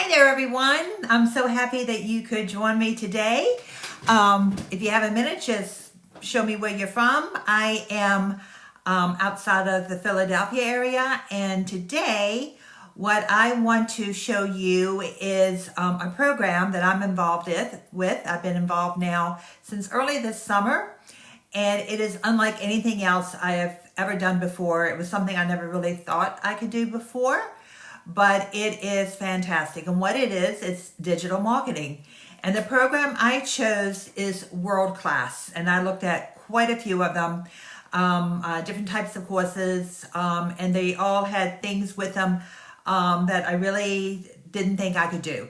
Hi there, everyone. I'm so happy that you could join me today. If you have a minute, just show me where you're from. I am outside of the Philadelphia area, and today what I want to show you is a program that I'm involved with. I've been involved now since early this summer, and it is unlike anything else I have ever done before. It was something I never really thought I could do before, but it is fantastic. And what it is, it's digital marketing. And the program I chose is world class. And I looked at quite a few of them, different types of courses, and they all had things with them that I really didn't think I could do.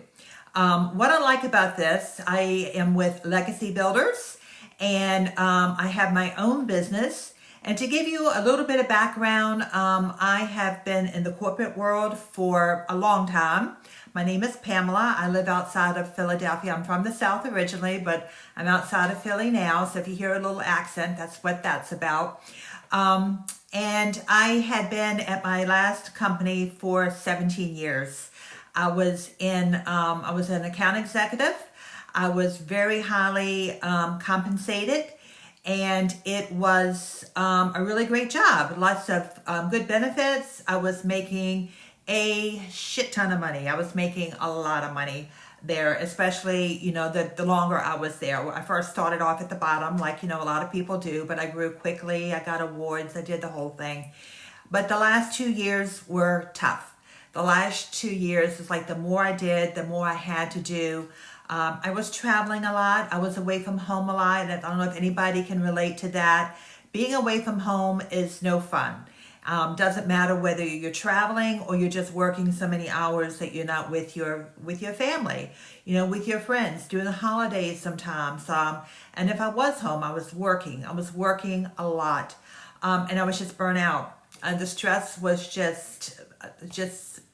What I like about this, I am with Legacy Builders, and I have my own business. And to give you a little bit of background, I have been in the corporate world for a long time. My name is Pamela. I live outside of Philadelphia. I'm from the South originally, but I'm outside of Philly now. So if you hear a little accent, that's what that's about. And I had been at my last company for 17 years. I was an account executive. I was very highly compensated. And it was a really great job. Lots of good benefits. I was making a shit ton of money. I was making a lot of money there, especially, the longer I was there. I first started off at the bottom, like, a lot of people do, but I grew quickly. I got awards. I did the whole thing. But the last 2 years were tough. The last 2 years was like the more I did, the more I had to do. I was traveling a lot. I was away from home a lot. And I don't know if anybody can relate to that. Being away from home is no fun. Doesn't matter whether you're traveling or you're just working so many hours that you're not with your family, with your friends, during the holidays sometimes. And if I was home, I was working. I was working a lot. And I was just burnt out. The stress was just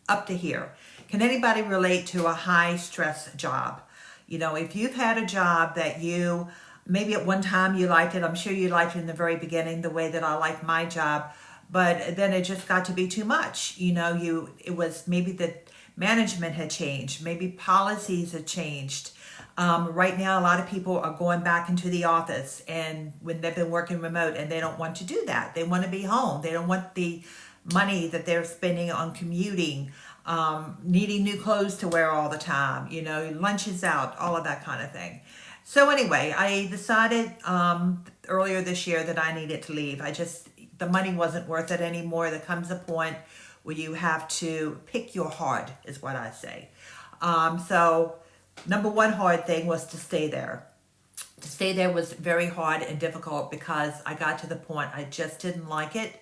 up to here. Can anybody relate to a high stress job? If you've had a job that you, maybe at one time you liked it, I'm sure you liked it in the very beginning, the way that I liked my job, but then it just got to be too much. It was maybe the management had changed, maybe policies had changed. Right now, a lot of people are going back into the office, and when they've been working remote, and they don't want to do that. They want to be home. They don't want the money that they're spending on commuting, needing new clothes to wear all the time, lunches out, all of that kind of thing. So anyway, I decided earlier this year that I needed to leave. The money wasn't worth it anymore. There comes a point where you have to pick your hard, is what I say. So number one hard thing was to stay there. To stay there was very hard and difficult because I got to the point I just didn't like it.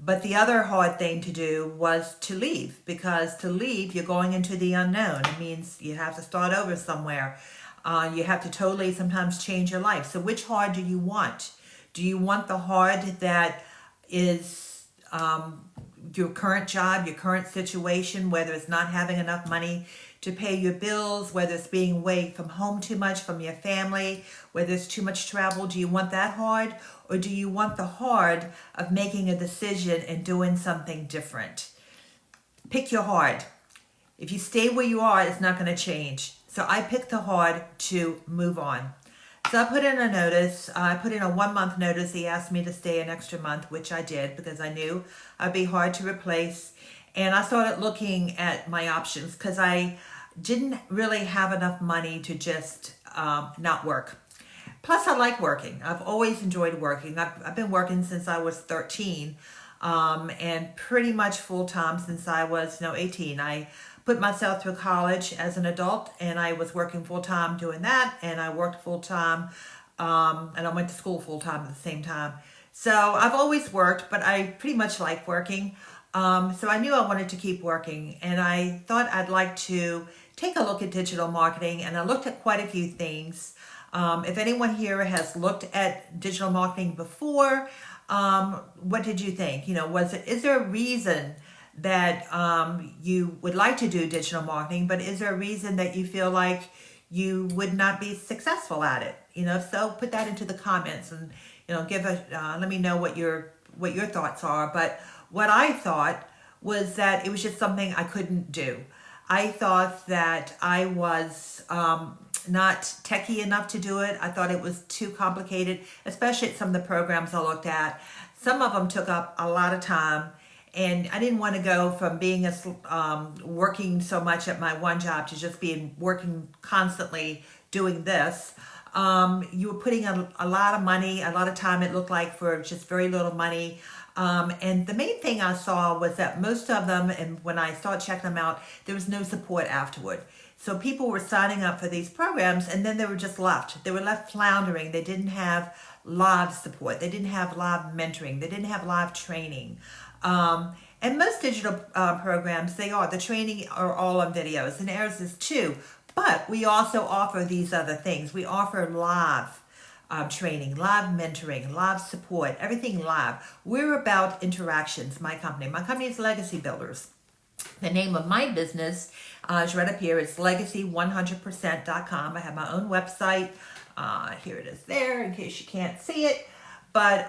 But the other hard thing to do was to leave, because to leave, you're going into the unknown. It means you have to start over somewhere. You have to totally sometimes change your life. So which hard do you want? Do you want the hard that is your current job, your current situation, whether it's not having enough money to pay your bills, whether it's being away from home too much from your family, whether it's too much travel? Do you want that hard? Or do you want the hard of making a decision and doing something different? Pick your hard. If you stay where you are, it's not going to change. So I picked the hard to move on. So I put in a notice. I put in a 1 month notice. He asked me to stay an extra month, which I did because I knew I'd be hard to replace. And I started looking at my options because I didn't really have enough money to just not work. Plus, I like working. I've always enjoyed working. I've been working since I was 13, and pretty much full-time since I was 18. I put myself through college as an adult, and I was working full-time doing that, and I worked full-time, and I went to school full-time at the same time. So I've always worked, but I pretty much like working. So I knew I wanted to keep working, and I thought I'd like to take a look at digital marketing, and I looked at quite a few things. If anyone here has looked at digital marketing before, what did you think? Is there a reason that you would like to do digital marketing, but is there a reason that you feel like you would not be successful at it? So put that into the comments and let me know what your thoughts are. But what I thought was that it was just something I couldn't do. I thought that I was not techie enough to do it. I thought it was too complicated, especially at some of the programs I looked at. Some of them took up a lot of time, and I didn't want to go from being working so much at my one job to just being working constantly doing this. You were putting a lot of money, a lot of time, it looked like, for just very little money. And the main thing I saw was that most of them, and when I started checking them out, there was no support afterward. So people were signing up for these programs and then they were just left. They were left floundering. They didn't have live support. They didn't have live mentoring. They didn't have live training. And most digital programs, the training are all on videos, and ours is too. But we also offer these other things. We offer live training, live mentoring, live support, everything live. We're about interactions, my company. My company is Legacy Builders. The name of my business is right up here. It's legacy100%.com. I have my own website. Here it is there in case you can't see it. But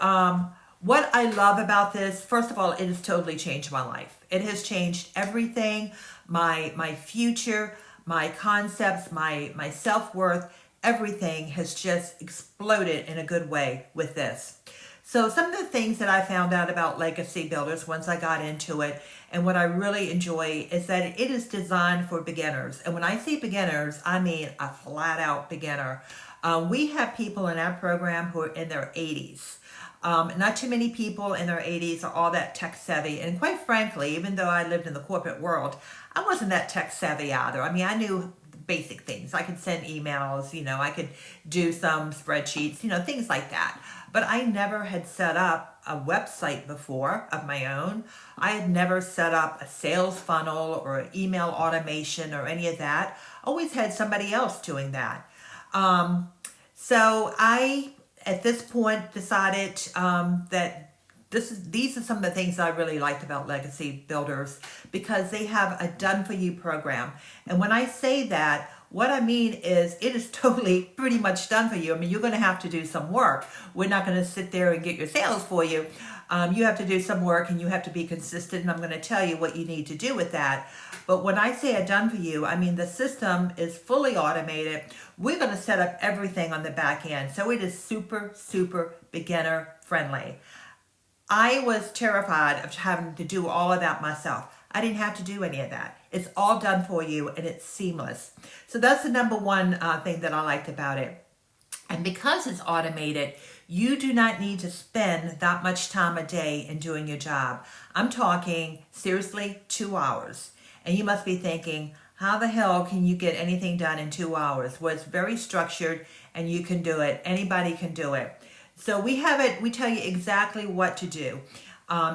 what I love about this, first of all, it has totally changed my life. It has changed everything, my future, my concepts, my self-worth. Everything has just exploded in a good way with this. So some of the things that I found out about Legacy Builders once I got into it, and what I really enjoy, is that it is designed for beginners. And when I say beginners, I mean a flat out beginner. We have people in our program who are in their 80s. Not too many people in their 80s are all that tech savvy. And quite frankly, even though I lived in the corporate world, I wasn't that tech savvy either. I mean, I knew basic things. I could send emails, I could do some spreadsheets, things like that. But I never had set up a website before of my own. I had never set up a sales funnel or email automation or any of that. Always had somebody else doing that. So I, at this point, decided that these are some of the things I really liked about Legacy Builders, because they have a done-for-you program. And when I say that, what I mean is it is totally pretty much done for you. I mean, you're going to have to do some work. We're not going to sit there and get your sales for you. You have to do some work and you have to be consistent, and I'm going to tell you what you need to do with that. But when I say a done for you, I mean the system is fully automated. We're going to set up everything on the back end. So it is super, super beginner friendly. I was terrified of having to do all of that myself. I didn't have to do any of that. It's all done for you and it's seamless. So that's the number one thing that I liked about it. And because it's automated, you do not need to spend that much time a day in doing your job. I'm talking seriously 2 hours. And you must be thinking, how the hell can you get anything done in 2 hours? Well, it's very structured and you can do it. Anybody can do it. So we tell you exactly what to do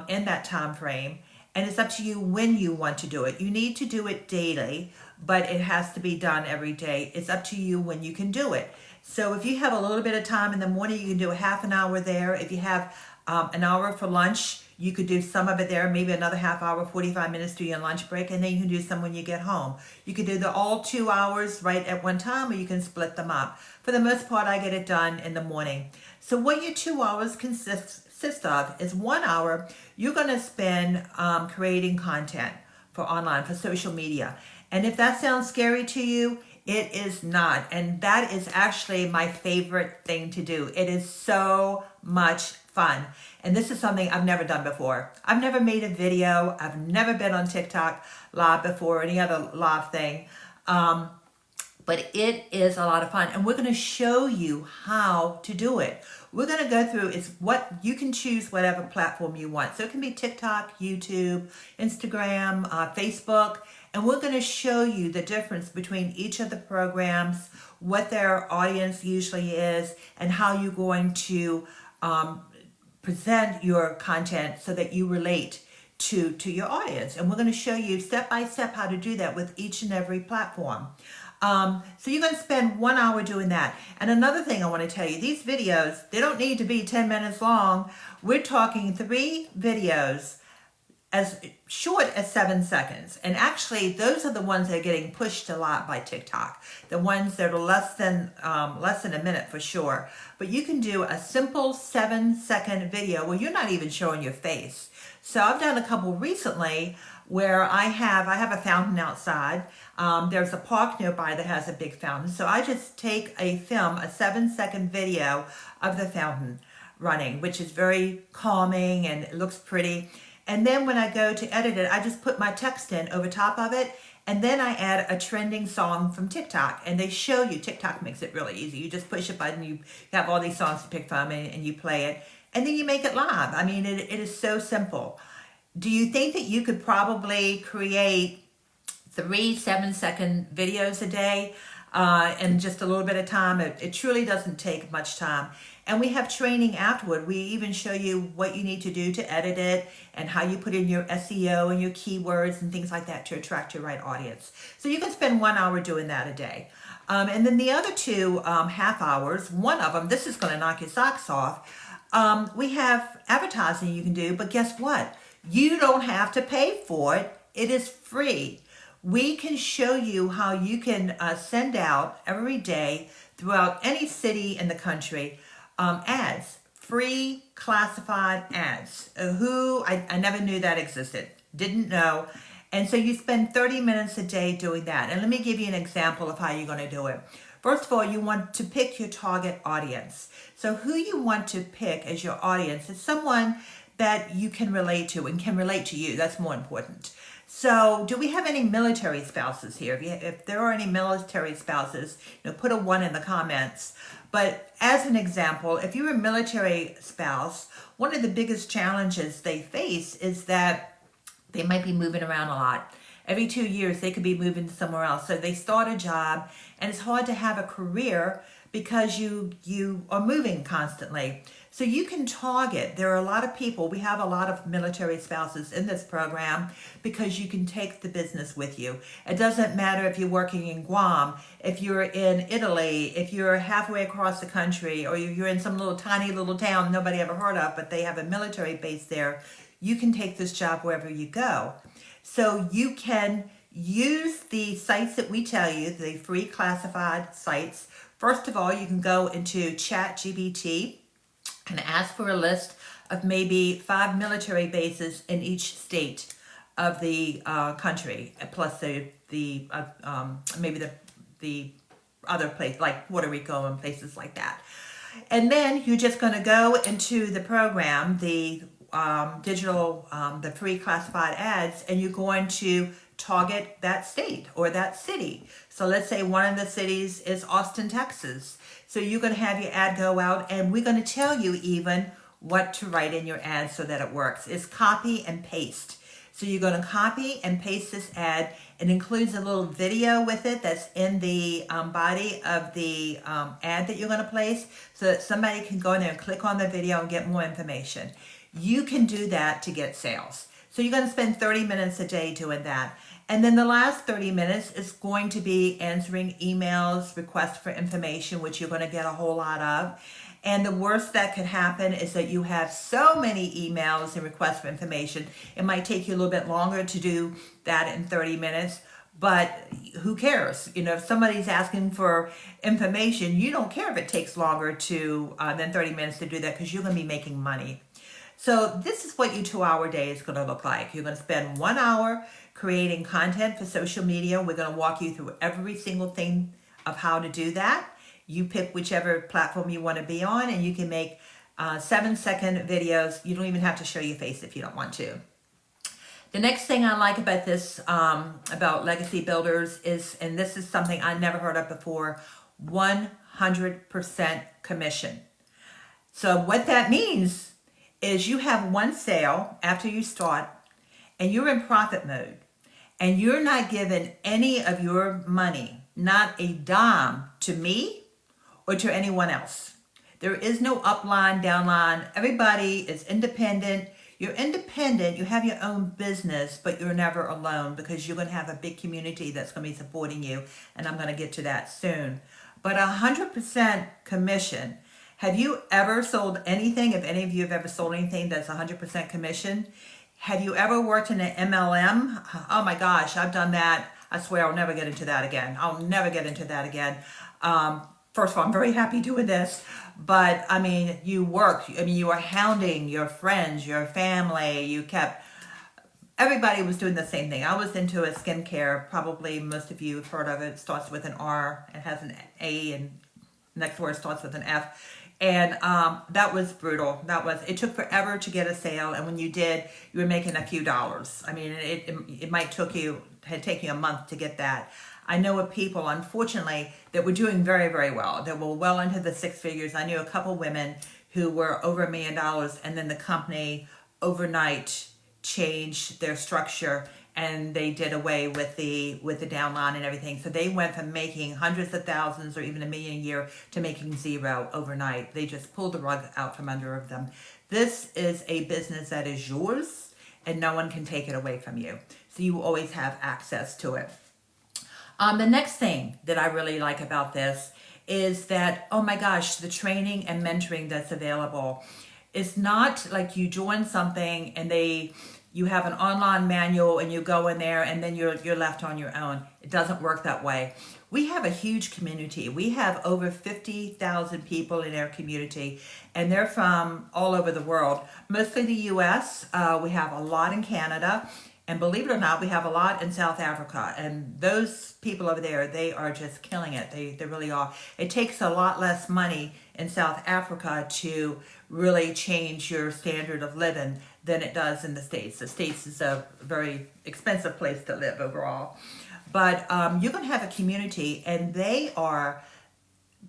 in that time frame. And it's up to you when you want to do it. You need to do it daily, but it has to be done every day. It's up to you when you can do it. So if you have a little bit of time in the morning, you can do a half an hour there. If you have an hour for lunch, you could do some of it there, maybe another half hour, 45 minutes to your lunch break, and then you can do some when you get home. You can do all 2 hours right at one time, or you can split them up. For the most part, I get it done in the morning. So what your 2 hours consist of is 1 hour you're going to spend creating content for online, for social media. And if that sounds scary to you, it is not. And that is actually my favorite thing to do. It is so much fun. And this is something I've never done before. I've never made a video. I've never been on TikTok live before, or any other live thing. But it is a lot of fun. And we're going to show you how to do it. We're going to go through what you can choose, whatever platform you want. So it can be TikTok, YouTube, Instagram, Facebook. And we're going to show you the difference between each of the programs, what their audience usually is, and how you're going to present your content so that you relate to your audience. And we're going to show you step by step how to do that with each and every platform. So you're going to spend 1 hour doing that. And another thing I want to tell you, these videos, they don't need to be 10 minutes long. We're talking 3 videos as short as 7 seconds. And actually, those are the ones that are getting pushed a lot by TikTok. The ones that are less than a minute for sure. But you can do a simple 7-second video where you're not even showing your face. So I've done a couple recently where I have a fountain outside. There's a park nearby that has a big fountain. So I just take a 7-second video of the fountain running, which is very calming and it looks pretty. And then when I go to edit it, I just put my text in over top of it. And then I add a trending song from TikTok. And they show you, TikTok makes it really easy. You just push a button, you have all these songs to pick from, and you play it. And then you make it live. I mean, it is so simple. Do you think that you could probably create 3 7-second videos a day in just a little bit of time? It truly doesn't take much time. And we have training afterward. We even show you what you need to do to edit it and how you put in your SEO and your keywords and things like that to attract your right audience. So you can spend 1 hour doing that a day. And then the other 2 half hours, one of them, this is going to knock your socks off. We have advertising you can do, but guess what? You don't have to pay for it. It is free. We can show you how you can send out every day throughout any city in the country ads, free classified ads. I never knew that existed, didn't know. And so you spend 30 minutes a day doing that. And let me give you an example of how you're going to do it. First of all, you want to pick your target audience. So who you want to pick as your audience is someone that you can relate to and can relate to you. That's more important. So do we have any military spouses here? If there are any military spouses, put a 1 in the comments. But as an example, if you're a military spouse, one of the biggest challenges they face is that they might be moving around a lot. Every 2 years, they could be moving somewhere else. So they start a job, and it's hard to have a career because you are moving constantly. So you can target. There are a lot of people. We have a lot of military spouses in this program because you can take the business with you. It doesn't matter if you're working in Guam, if you're in Italy, if you're halfway across the country, or you're in some tiny little town nobody ever heard of, but they have a military base there. You can take this job wherever you go. So you can use the sites that we tell you, the free classified sites. First of all, you can go into ChatGPT and ask for a list of maybe 5 military bases in each state of the country, plus maybe the other place like Puerto Rico and places like that. And then you're just going to go into the program, the the free classified ads, and you're going to target that state or that city. So let's say one of the cities is Austin, Texas. So you're going to have your ad go out, and we're going to tell you even what to write in your ad so that it works. It's copy and paste. So you're going to copy and paste this ad. It includes a little video with it that's in the body of the ad that you're going to place so that somebody can go in there and click on the video and get more information. You can do that to get sales. So you're going to spend 30 minutes a day doing that. And then the last 30 minutes is going to be answering emails, requests for information, which you're going to get a whole lot of. And the worst that could happen is that you have so many emails and requests for information. It might take you a little bit longer to do that in 30 minutes, but who cares? If somebody's asking for information, you don't care if it takes longer than 30 minutes to do that because you're going to be making money. So this is what your 2-hour day is going to look like. You're going to spend 1 hour creating content for social media. We're going to walk you through every single thing of how to do that. You pick whichever platform you want to be on, and you can make 7-second videos. You don't even have to show your face if you don't want to. The next thing I like about this, about Legacy Builders is, and this is something I never heard of before, 100% commission. So what that means is you have one sale after you start, and you're in profit mode, and you're not giving any of your money, not a dime, to me or to anyone else. There is no upline, downline. Everybody is independent. You're independent. You have your own business, but you're never alone because you're going to have a big community that's going to be supporting you, and I'm going to get to that soon. But 100% commission. Have you ever sold anything? If any of you have ever sold anything that's 100% commission, Have you ever worked in an MLM? Oh my gosh, I've done that. I swear I'll never get into that again. I'll never get into that again. First of all, I'm very happy doing this, but I mean, you work. I mean, you were hounding your friends, your family. Everybody was doing the same thing. I was into a skincare. Probably most of you have heard of it. It starts with an R. It has an A, and next word starts with an F. And that was brutal. It took forever to get a sale, and when you did, you were making a few dollars. I mean, it might take you a month to get that. I know of people, unfortunately, that were doing very, very well. That were well into the six figures. I knew a couple women who were over $1 million, and then the company overnight changed their structure, and they did away with the downline and everything. So they went from making hundreds of thousands or even $1 million a year to making zero overnight. They just pulled the rug out from under them. This is a business that is yours, and no one can take it away from you. So you always have access to it. The next thing that I really like about this is that, oh my gosh, the training and mentoring that's available. It's not like you join something and you have an online manual and you go in there and then you're left on your own. It doesn't work that way. We have a huge community. We have over 50,000 people in our community, and they're from all over the world, mostly the US. We have a lot in Canada. And believe it or not, we have a lot in South Africa. And those people over there, they are just killing it. They really are. It takes a lot less money in South Africa to really change your standard of living than it does in the States. The States is a very expensive place to live overall. But you're going to have a community, and they are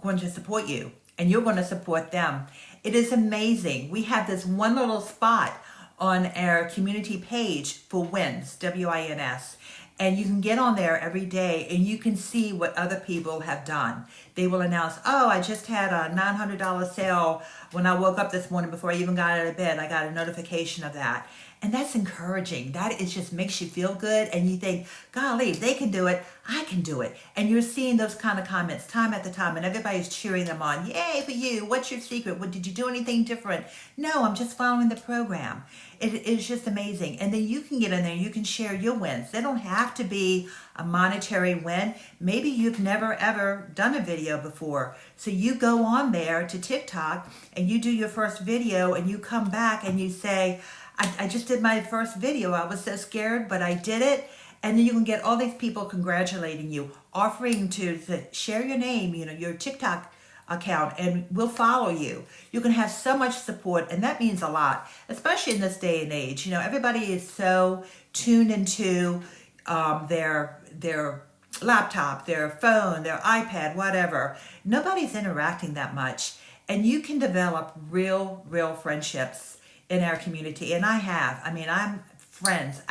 going to support you, and you're going to support them. It is amazing. We have this one little spot on our community page for wins, WINS. And you can get on there every day and you can see what other people have done. They will announce, oh, I just had a $900 sale when I woke up this morning before I even got out of bed. I got a notification of that. And that's encouraging. That is just makes you feel good. And you think, golly, if they can do it, I can do it. And you're seeing those kind of comments time after time, and everybody's cheering them on. Yay for you. What's your secret? What, did you do anything different? No, I'm just following the program. It is just amazing. And then you can get in there and you can share your wins. They don't have to be a monetary win. Maybe you've never ever done a video before. So you go on there to TikTok and you do your first video and you come back and you say, I just did my first video. I was so scared, but I did it. And then you can get all these people congratulating you, offering to share your name, your TikTok account, and we'll follow you. You can have so much support, and that means a lot, especially in this day and age. Everybody is so tuned into their laptop, their phone, their iPad, whatever. Nobody's interacting that much, and you can develop real friendships in our community. And I'm friends,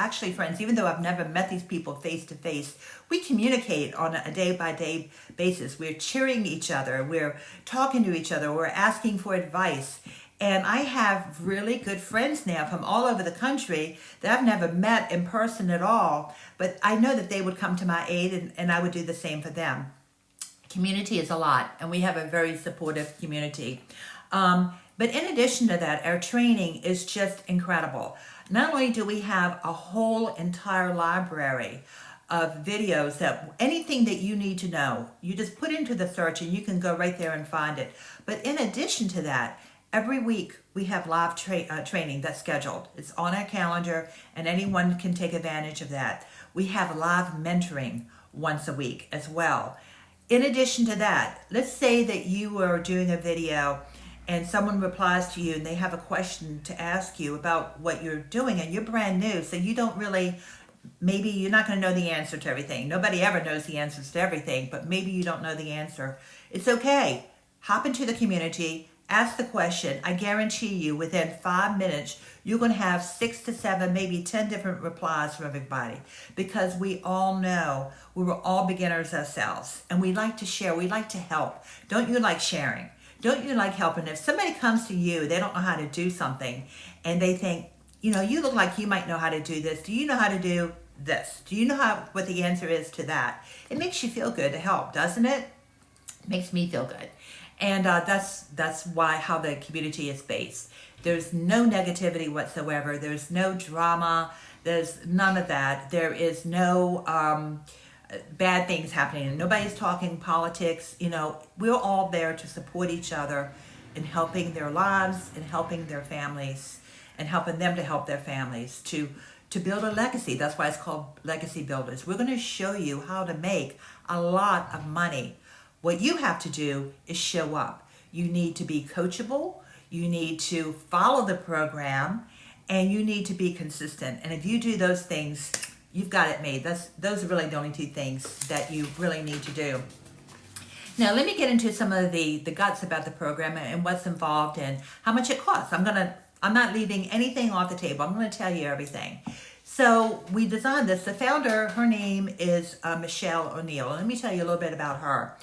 even though I've never met these people face to face. We communicate on a day-by-day basis. We're cheering each other. We're talking to each other. We're asking for advice. And I have really good friends now from all over the country that I've never met in person at all. But I know that they would come to my aid, and I would do the same for them. Community is a lot, and we have a very supportive community. But in addition to that, our training is just incredible. Not only do we have a whole entire library of videos that anything that you need to know, you just put into the search and you can go right there and find it. But in addition to that, every week we have live training that's scheduled. It's on our calendar and anyone can take advantage of that. We have live mentoring once a week as well. In addition to that, let's say that you are doing a video and someone replies to you and they have a question to ask you about what you're doing, and you're brand new, so you don't really, maybe you're not going to know the answer to everything. Nobody ever knows the answers to everything, but maybe you don't know the answer. It's okay. Hop into the community, ask the question. I guarantee you within 5 minutes, you're going to have 6 to 7, maybe 10 different replies from everybody, because we all know we were all beginners ourselves, and we like to share. We like to help. Don't you like sharing? Don't you like helping? If somebody comes to you, they don't know how to do something, and they think, you look like you might know how to do this. Do you know how to do this? Do you know what the answer is to that? It makes you feel good to help, doesn't it? It makes me feel good. And that's how the community is based. There's no negativity whatsoever. There's no drama. There's none of that. There is no bad things happening. Nobody's talking politics. You know, we're all there to support each other in helping their lives and helping their families and helping them to help their families to build a legacy. That's why it's called Legacy Builders. We're going to show you how to make a lot of money. What you have to do is show up. You need to be coachable. You need to follow the program, and you need to be consistent. And if you do those things, you've got it made. Those are really the only two things that you really need to do. Now, let me get into some of the guts about the program and what's involved and how much it costs. I'm not leaving anything off the table. I'm going to tell you everything. So we designed this. The founder, her name is Michelle O'Neill. Let me tell you a little bit about her.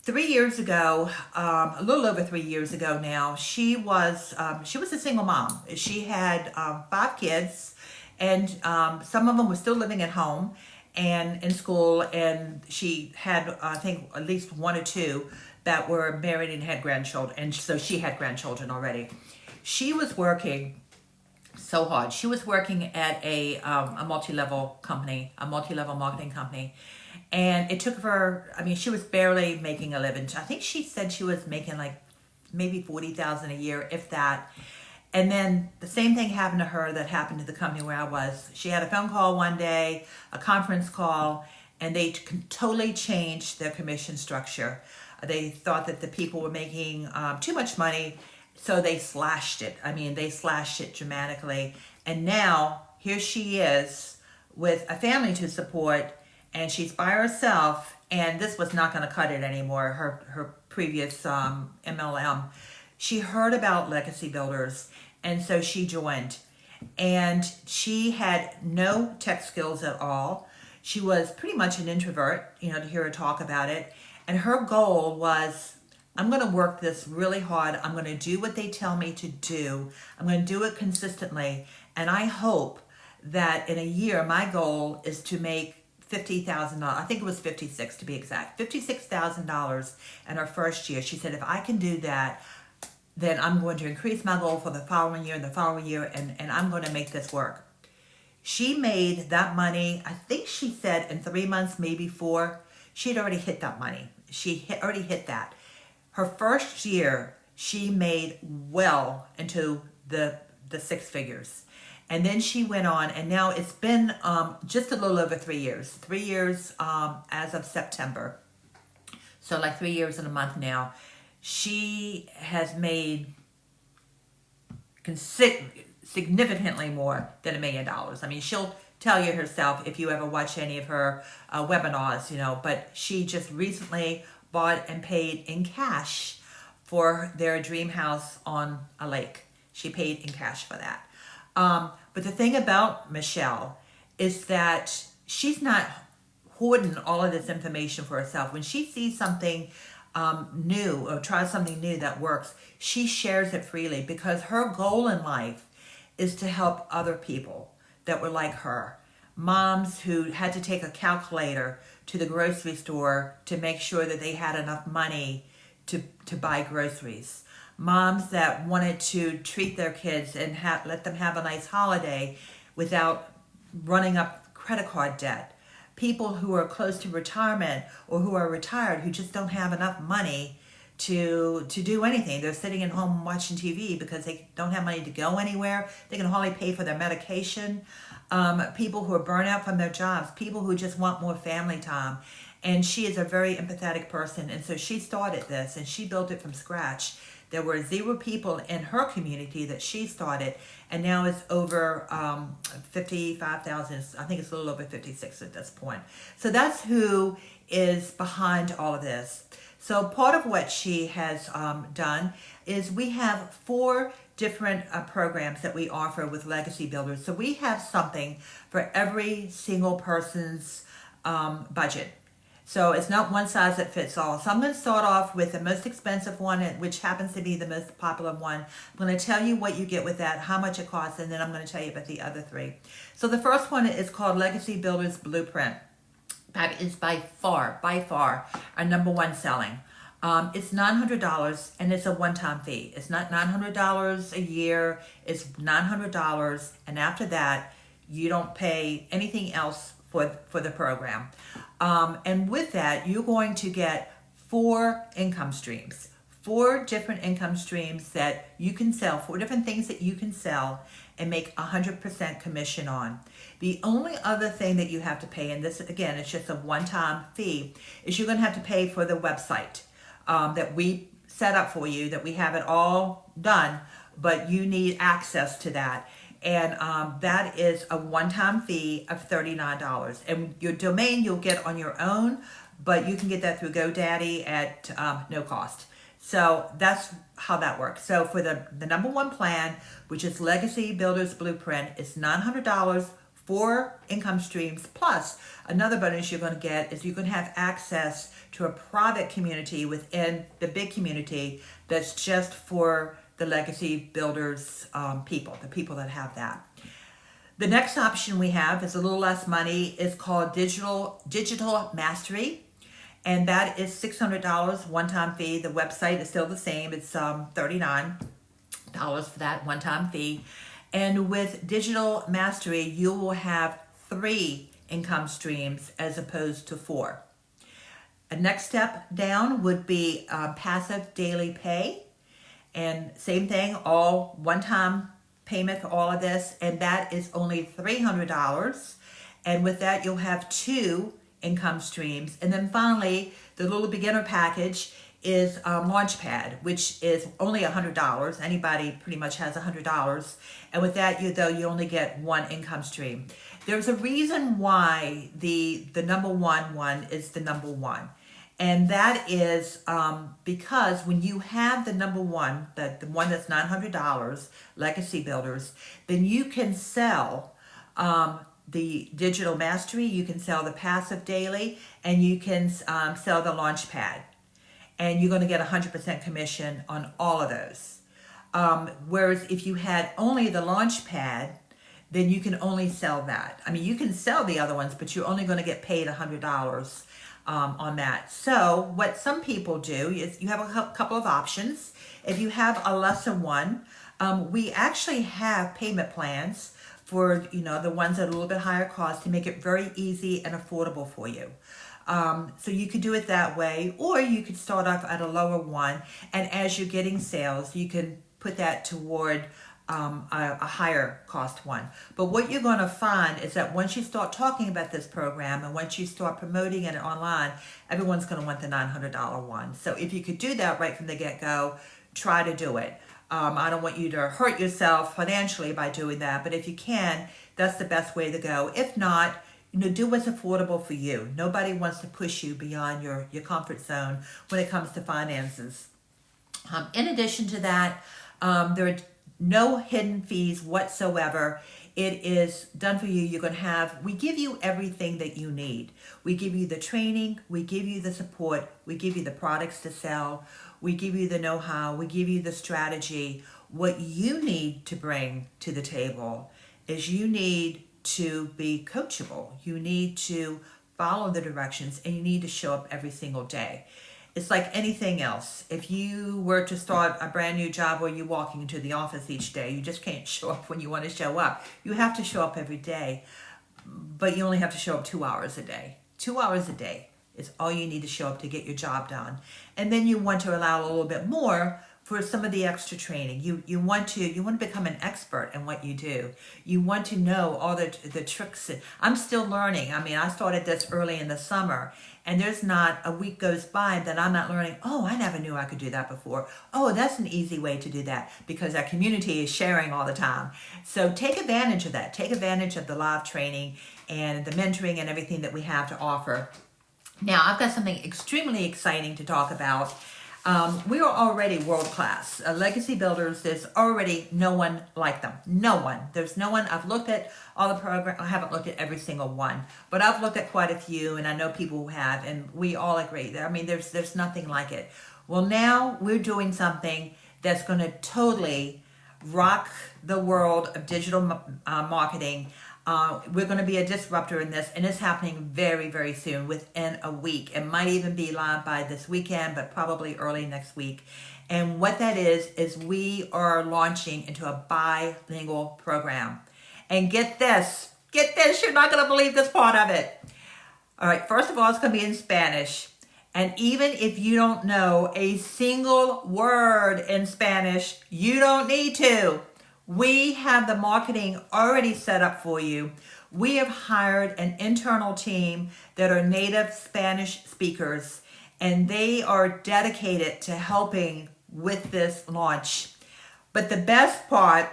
3 years ago, a little over 3 years ago now, she was a single mom. She had 5 kids, and some of them were still living at home and in school, and she had, I think, at least 1 or 2 that were married and had grandchildren, and so she had grandchildren already. She was working so hard. She was working at a multi-level company, a multi-level marketing company. And it took her, I mean, she was barely making a living. I think she said she was making like maybe $40,000 a year, if that. And then the same thing happened to her that happened to the company where I was. She had a phone call one day, a conference call, and they totally changed their commission structure. They thought that the people were making too much money, so they slashed it. I mean, they slashed it dramatically. And now here she is with a family to support, and she's by herself, and this was not going to cut it anymore, her previous MLM. She heard about Legacy Builders, and so she joined. And she had no tech skills at all. She was pretty much an introvert, you know, to hear her talk about it. And her goal was, I'm going to work this really hard. I'm going to do what they tell me to do. I'm going to do it consistently. And I hope that in a year, my goal is to make $50,000. I think it was 56 to be exact. $56,000 in her first year. She said, if I can do that, then I'm going to increase my goal for the following year and the following year, and I'm going to make this work. She made that money, I think she said in 3 months, maybe 4. She had already hit that money. Already hit that. Her first year, she made well into the 6 figures. And then she went on, and now it's been just a little over 3 years. 3 years as of September. So like 3 years and a month now. She has made significantly more than $1 million. I mean, she'll tell you herself if you ever watch any of her webinars, you know, but she just recently bought and paid in cash for their dream house on a lake. She paid in cash for that. But the thing about Michelle is that she's not hoarding all of this information for herself. When she sees something new or tries something new that works, she shares it freely because her goal in life is to help other people that were like her. Moms who had to take a calculator to the grocery store to make sure that they had enough money to buy groceries. Moms that wanted to treat their kids and let them have a nice holiday without running up credit card debt. People who are close to retirement or who are retired who just don't have enough money to do anything. They're sitting at home watching TV because they don't have money to go anywhere. They can hardly pay for their medication. People who are burnt out from their jobs. People who just want more family time. And she is a very empathetic person. And so she started this and she built it from scratch. There were 0 people in her community that she started, and now it's over 55,000. I think it's a little over 56 at this point. So that's who is behind all of this. So part of what she has done is we have 4 different programs that we offer with Legacy Builders. So we have something for every single person's budget. So it's not one size that fits all. So I'm going to start off with the most expensive one, which happens to be the most popular one. I'm going to tell you what you get with that, how much it costs, and then I'm going to tell you about the other 3. So the first one is called Legacy Builders Blueprint. That is by far our number 1 selling. It's $900 and it's a one-time fee. It's not $900 a year. It's $900, and after that, you don't pay anything else for the program. And with that, you're going to get 4 income streams. 4 different income streams that you can sell, 4 different things that you can sell and make 100% commission on. The only other thing that you have to pay, and this again, it's just a one-time fee, is you're going to have to pay for the website that we set up for you, that we have it all done, but you need access to that. And that is a one-time fee of $39. And your domain you'll get on your own, but you can get that through GoDaddy at no cost. So that's how that works. So for the number 1 plan, which is Legacy Builders Blueprint, it's $900, 4 income streams, plus another bonus you're going to get is you're going to have access to a private community within the big community that's just for the Legacy Builders people, the people that have that. The next option we have is a little less money. It's called Digital Mastery. And that is $600 one-time fee. The website is still the same. It's $39 for that one-time fee. And with Digital Mastery, you will have 3 income streams as opposed to 4. A next step down would be passive daily pay. And same thing, all one-time payment for all of this. And that is only $300. And with that, you'll have 2 income streams. And then finally, the little beginner package is Launchpad, which is only $100. Anybody pretty much has $100. And with that, you only get 1 income stream. There's a reason why the number one is the number 1. And that is because when you have the number 1, the one that's $900, Legacy Builders, then you can sell the Digital Mastery, you can sell the Passive Daily, and you can sell the Launchpad. And you're going to get 100% commission on all of those. Whereas if you had only the Launchpad, then you can only sell that. I mean, you can sell the other ones, but you're only going to get paid $100 on that. So what some people do is you have a couple of options. If you have a lesser one, we actually have payment plans for the ones that are a little bit higher cost to make it very easy and affordable for you. So you could do it that way, or you could start off at a lower one, and as you're getting sales, you can put that toward a higher cost one. But what you're going to find is that once you start talking about this program and once you start promoting it online, everyone's going to want the $900 one. So if you could do that right from the get-go, try to do it. I don't want you to hurt yourself financially by doing that, but if you can, that's the best way to go. If not, do what's affordable for you. Nobody wants to push you beyond your comfort zone when it comes to finances. In addition to that, there are no hidden fees whatsoever. It is done for you. You're going to have, we give you everything that you need. We give you the training, we give you the support, we give you the products to sell, we give you the know-how, we give you the strategy. What you need to bring to the table is you need to be coachable. You need to follow the directions, and you need to show up every single day. It's like anything else. If you were to start a brand new job where you're walking into the office each day, you just can't show up when you want to show up. You have to show up every day, but you only have to show up 2 hours a day. 2 hours a day is all you need to show up to get your job done. And then you want to allow a little bit more for some of the extra training. You want to become an expert in what you do. You want to know all the tricks. I'm still learning. I mean, I started this early in the summer, and there's not a week goes by that I'm not learning, oh, I never knew I could do that before. Oh, that's an easy way to do that, because that community is sharing all the time. So take advantage of that. Take advantage of the live training and the mentoring and everything that we have to offer. Now, I've got something extremely exciting to talk about. We are already world-class. Legacy Builders, there's already no one like them. No one. There's no one. I've looked at all the programs. I haven't looked at every single one, but I've looked at quite a few, and I know people who have, and we all agree. I mean, there's nothing like it. Well, now we're doing something that's going to totally rock the world of digital marketing. We're going to be a disruptor in this, and it's happening very, very soon, within a week. It might even be live by this weekend, but probably early next week. And what that is we are launching into a bilingual program. And get this, you're not going to believe this part of it. All right, first of all, it's going to be in Spanish. And even if you don't know a single word in Spanish, you don't need to. We have the marketing already set up for you. We have hired an internal team that are native Spanish speakers, and they are dedicated to helping with this launch. But the best part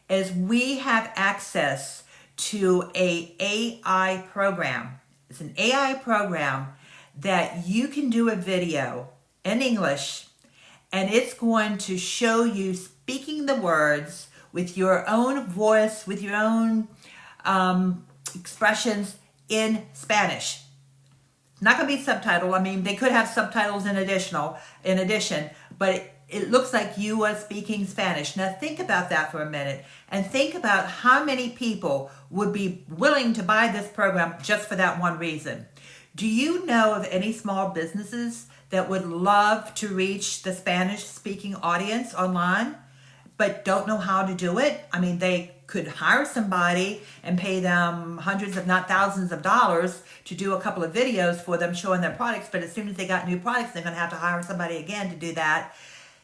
is we have access to an AI program. It's an AI program that you can do a video in English, and it's going to show you speaking the words with your own voice, with your own expressions in Spanish. It's not going to be subtitled. I mean, they could have subtitles in addition, but it looks like you are speaking Spanish. Now think about that for a minute, and think about how many people would be willing to buy this program just for that one reason. Do you know of any small businesses that would love to reach the Spanish-speaking audience online, but don't know how to do it? I mean, they could hire somebody and pay them hundreds, if not thousands of dollars to do a couple of videos for them showing their products, but as soon as they got new products, they're going to have to hire somebody again to do that.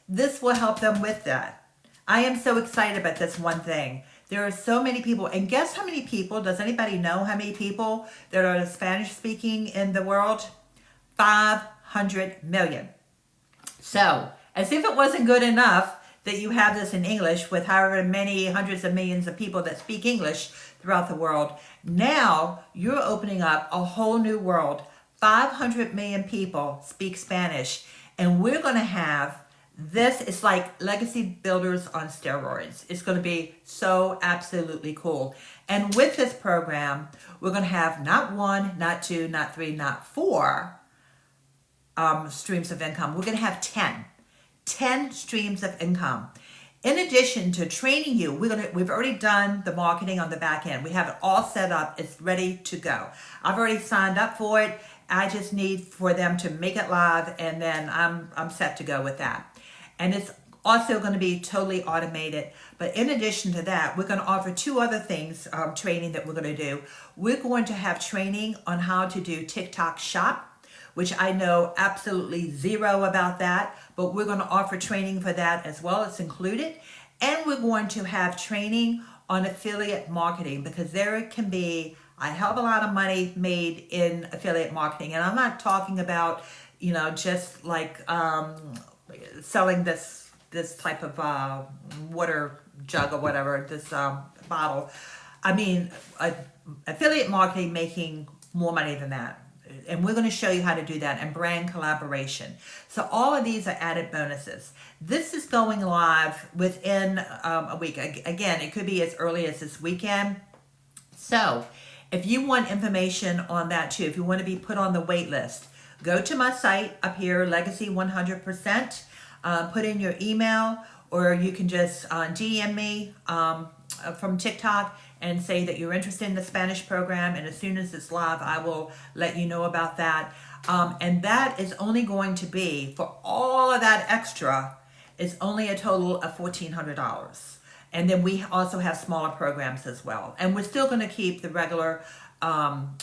This will help them with that. I am so excited about this one thing. There are so many people, and guess how many people, does anybody know how many people that are Spanish speaking in the world? 500 million. So, as if it wasn't good enough that you have this in English with however many hundreds of millions of people that speak English throughout the world, now you're opening up a whole new world. 500 million people speak Spanish, and we're going to have this. Is like Legacy Builders on steroids. It's going to be so absolutely cool. And with this program, we're going to have not one, not two, not three, not four streams of income. We're going to have 10 streams of income. In addition to training you, we've already done the marketing on the back end. We have it all set up. It's ready to go. I've already signed up for it. I just need for them to make it live, and then I'm set to go with that. And it's also going to be totally automated. But in addition to that, we're going to offer two other things, training that we're going to do. We're going to have training on how to do TikTok Shop, which I know absolutely zero about that, but we're going to offer training for that as well. It's included. And we're going to have training on affiliate marketing, because there can be a hell of a lot of money made in affiliate marketing. And I'm not talking about, just like selling this type of water jug or whatever, this bottle. I mean, affiliate marketing making more money than that. And we're going to show you how to do that, and brand collaboration. So all of these are added bonuses. This is going live within a week. Again, it could be as early as this weekend. So if you want information on that too, if you want to be put on the wait list, go to my site up here, Legacy 100%. Put in your email, or you can just DM me from TikTok and say that you're interested in the Spanish program, and as soon as it's live, I will let you know about that. And that is only going to be, for all of that extra, is only a total of $1,400. And then we also have smaller programs as well. And we're still going to keep the regular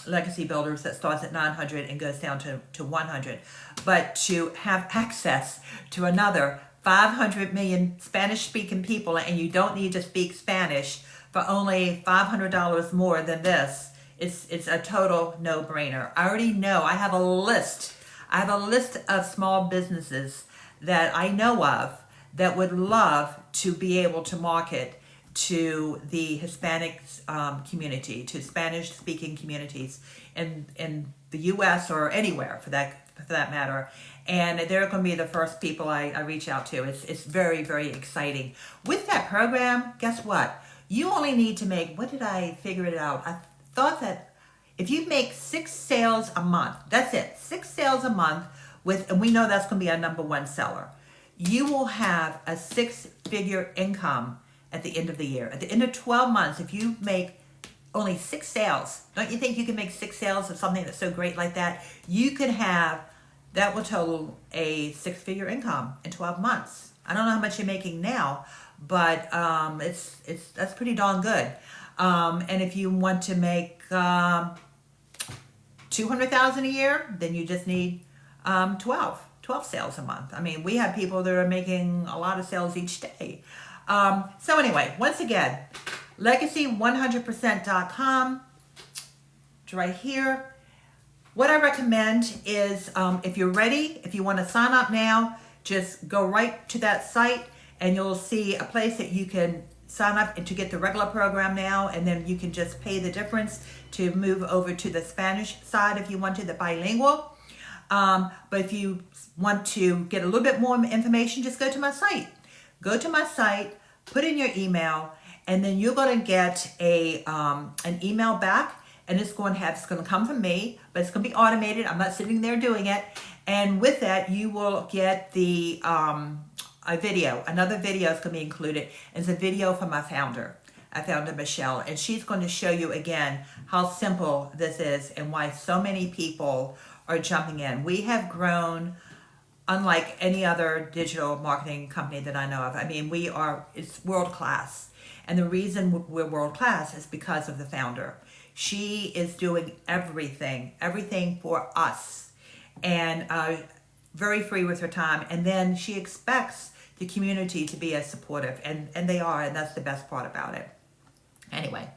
Legacy Builders that starts at $900 and goes down to $100. But to have access to another 500 million Spanish-speaking people, and you don't need to speak Spanish, for only $500 more than this, it's a total no-brainer. I already know. I have a list. Of small businesses that I know of that would love to be able to market to the Hispanic community, to Spanish-speaking communities in the U.S. or anywhere for that matter. And they're going to be the first people I reach out to. It's very, very exciting. With that program, guess what? You only need to make, what did I figure it out? I thought that if you make 6 sales a month, that's it, 6 sales a month, and we know that's going to be our number one seller, you will have a 6-figure income at the end of the year. At the end of 12 months, if you make only 6 sales. Don't you think you can make 6 sales of something that's so great like that? You could have, that will total a 6-figure income in 12 months. I don't know how much you're making now, but that's pretty darn good. And if you want to make $200,000 a year, then you just need 12 sales a month. I mean, we have people that are making a lot of sales each day. So anyway, once again, legacy100%.com. It's right here. What I recommend is if you're ready, if you want to sign up now, just go right to that site and you'll see a place that you can sign up and to get the regular program now, and then you can just pay the difference to move over to the Spanish side if you want to, the bilingual. But if you want to get a little bit more information, just go to my site. Go to my site, put in your email, and then you're going to get an email back, and it's going to come from me, but it's going to be automated. I'm not sitting there doing it. And with that, you will get the a video. Another video is going to be included. It's a video from my founder. I found Michelle, and she's going to show you again how simple this is and why so many people are jumping in. We have grown unlike any other digital marketing company that I know of. I mean, it's world class. And the reason we're world class is because of the founder. She is doing everything for us, and very free with her time. And then she expects the community to be as supportive, and they are, and that's the best part about it. Anyway,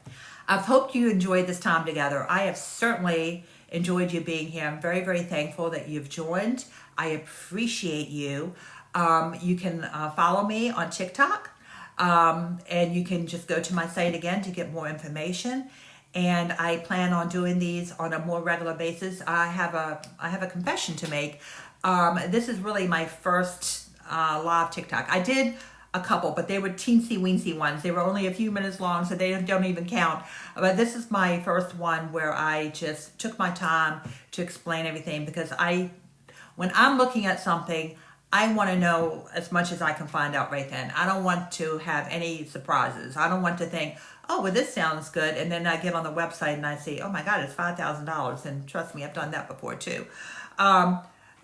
I've hoped you enjoyed this time together. I have certainly enjoyed you being here. I'm very, very thankful that you've joined. I appreciate you. You can follow me on TikTok, and you can just go to my site again to get more information. And I plan on doing these on a more regular basis. I have a confession to make. This is really my first live TikTok. I did a couple, but they were teensy weensy ones. They were only a few minutes long, so they don't even count. But this is my first one where I just took my time to explain everything, because when I'm looking at something, I want to know as much as I can find out right then. I don't want to have any surprises. I don't want to think, oh, well, this sounds good, and then I get on the website and I see, oh my God, it's $5,000, and trust me, I've done that before too.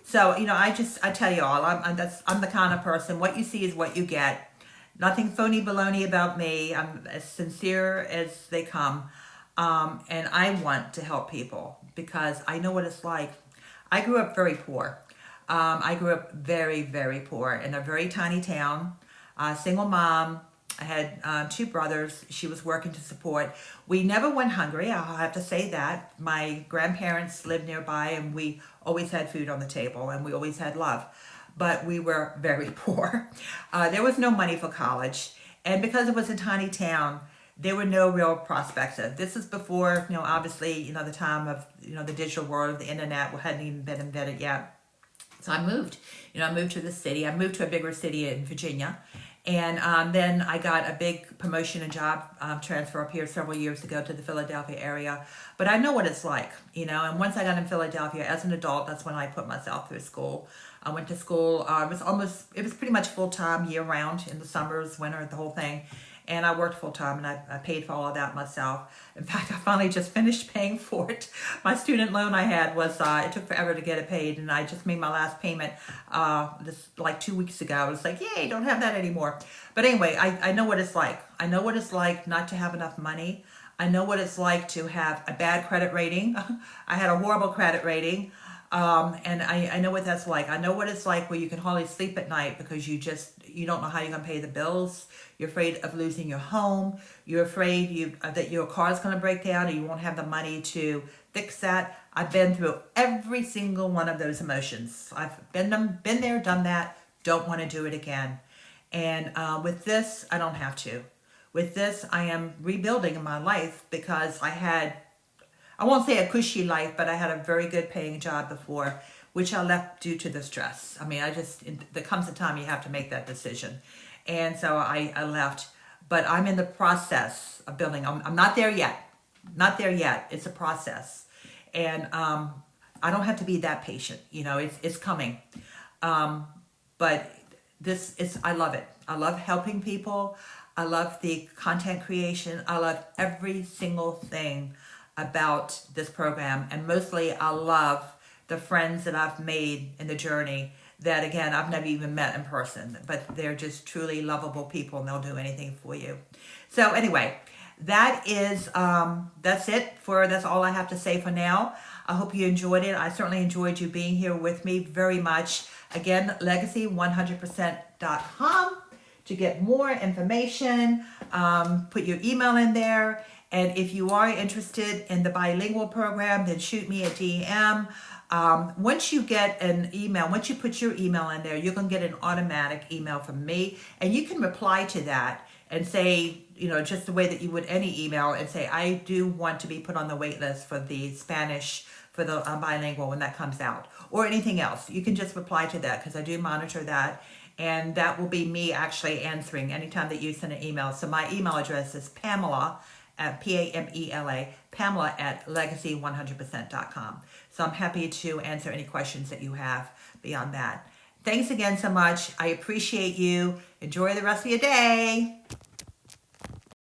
So, I tell you all, I'm the kind of person, what you see is what you get. Nothing phony baloney about me. I'm as sincere as they come. And I want to help people because I know what it's like. I grew up very poor. I grew up very, very poor in a very tiny town, single mom. I had 2 brothers. She was working to support. We never went hungry, I'll have to say that. My grandparents lived nearby, and we always had food on the table, and we always had love. But we were very poor. There was no money for college. And because it was a tiny town, there were no real prospects. This is before, obviously, the time of, the digital world, the internet hadn't even been invented yet. So I moved. I moved to the city. I moved to a bigger city in Virginia. And then I got a big promotion and job transfer up here several years ago to the Philadelphia area. But I know what it's like, and once I got in Philadelphia as an adult, that's when I put myself through school. I went to school. It was pretty much full-time year-round in the summers, winter, the whole thing. And I worked full-time, and I paid for all of that myself. In fact, I finally just finished paying for it. My student loan I had was, it took forever to get it paid, and I just made my last payment like 2 weeks ago. I was like, yay, don't have that anymore. But anyway, I know what it's like. I know what it's like not to have enough money. I know what it's like to have a bad credit rating. I had a horrible credit rating. And I know what that's like. I know what it's like where you can hardly sleep at night because you don't know how you're going to pay the bills. You're afraid of losing your home. You're afraid that your car's going to break down and you won't have the money to fix that. I've been through every single one of those emotions. I've been there, done that. Don't want to do it again. And with this, I don't have to. With this, I am rebuilding my life because I won't say a cushy life, but I had a very good paying job before, which I left due to the stress. I mean, there comes a time you have to make that decision. And so I left, but I'm in the process of building. I'm not there yet. Not there yet. It's a process. And I don't have to be that patient. It's coming. But I love it. I love helping people. I love the content creation. I love every single thing about this program. And mostly I love the friends that I've made in the journey that, again, I've never even met in person, but they're just truly lovable people and they'll do anything for you. So anyway, that's all I have to say for now. I hope you enjoyed it. I certainly enjoyed you being here with me very much. Again, legacy100%.com to get more information. Put your email in there. And if you are interested in the bilingual program, then shoot me a DM. Once you get an email, once you put your email in there, you're going to get an automatic email from me. And you can reply to that and say, just the way that you would any email, and say, I do want to be put on the wait list for the Spanish, for the bilingual when that comes out, or anything else. You can just reply to that because I do monitor that. And that will be me actually answering anytime that you send an email. So my email address is Pamela at Pamela at legacy100%.com. So I'm happy to answer any questions that you have beyond that. Thanks again so much. I appreciate you. Enjoy the rest of your day.